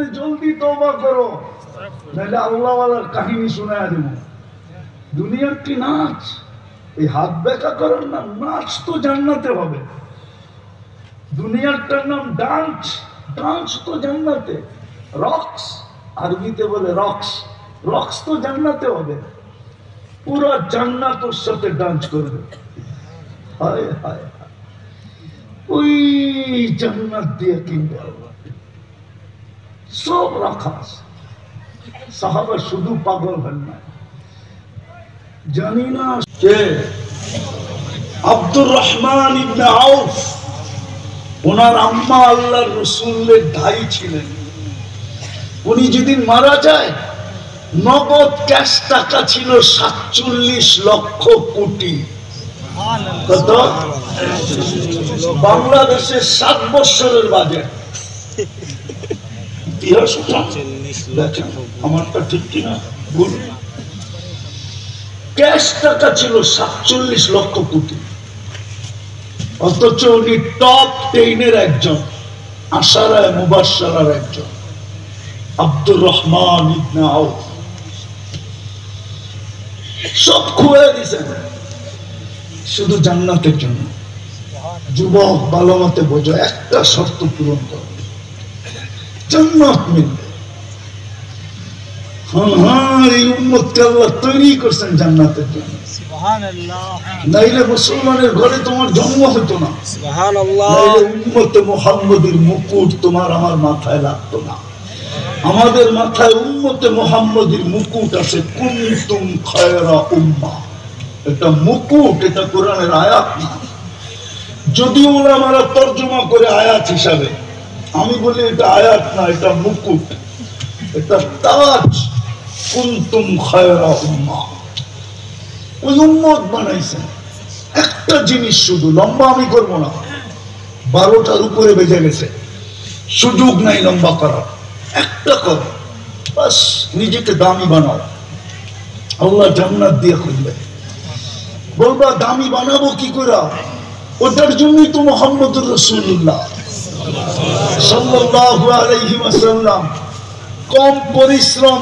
বলতেছেন জলদি তওবা করো, নাহলে আল্লাহওয়ালার কাহিনী শোনায় দেব। দুনিয়ার কি নাচ, এই হাত বেঁকা করার নাম নাচ তো জান্নাতে হবে। দুনিয়ারটার নাম ডান্স, ডান্স তো জান্নাতে। রক্স, আরবিতে বলে রক্স, রক্স তো জান্নাতে হবে। পুরা জান্নাত ওর সাথে ডান্স করবে। হায় হায়, ওই জান্নাত দিয়ে কিনবে আল্লাহ, সব রাখা আছে। সাহাবা শুধু পাগল হন না। জানি না কে আব্দুর রহমান ইবনে আউফ, ওনার আম্মা আল্লাহর রাসূলের ভাই ছিলেন। উনি যেদিন মারা যায়, নগদ ক্যাশ টাকা ছিল 47 লক্ষ কোটি। কত? বাংলাদেশের 7 বছরের বাজেট। আমারটা ঠিক কিনা ভুল? ক্যাশ টাকা ছিল 47 লক্ষ কোটি। অথচ উনি টপ 10-এর একজন, আশারায়ে মুবাশশারার একজন, আব্দুর রহমান ইবনে আউফ। সব খুঁয়ে দিয়েছেন শুধু জান্নাতের জন্য। যুবক ভালো মতে বোঝো, একটা শর্ত পূরণ করো, জান্নাত মিলবে। এই উম্মতকে আল্লাহ তৈরি করছেন জান্নাতের জন্য। নাইলে মুসলমানের ঘরে তোমার জন্ম হতো না, নাইলে উম্মতে মুহাম্মদের মুকুট তোমার আমার মাথায় লাগতো না। আমাদের মাথায় উম্মতে মুহাম্মদের মুকুট আছে, কুনতুম খায়রা উম্মাহ। এটা মুকুট, এটা কোরআনের আয়াত না। যদি উলামারা তরজমা করে আয়াত হিসাবে, আমি বলি এটা আয়াত না, এটা মুকুট, এটা তাজ। কুনতুম খায়রা উম্মাহ, ওই উম্মত বানাইছেন। একটা জিনিস শুধু, লম্বা আমি করবো না, 12টার উপরে বেজে গেছে, সুযোগ নাই লম্বা করার। একটা করো বাস, নিজেকে দামি বানাও, আল্লাহ জান্নাত দিয়ে খুলবে। বলবা দামি বানাবো কি করে? ওটার জন্যই তো মুহাম্মদুর রাসূলুল্লাহ সাল্লাল্লাহু আলাইহি ওয়াসাল্লাম কম পরিশ্রম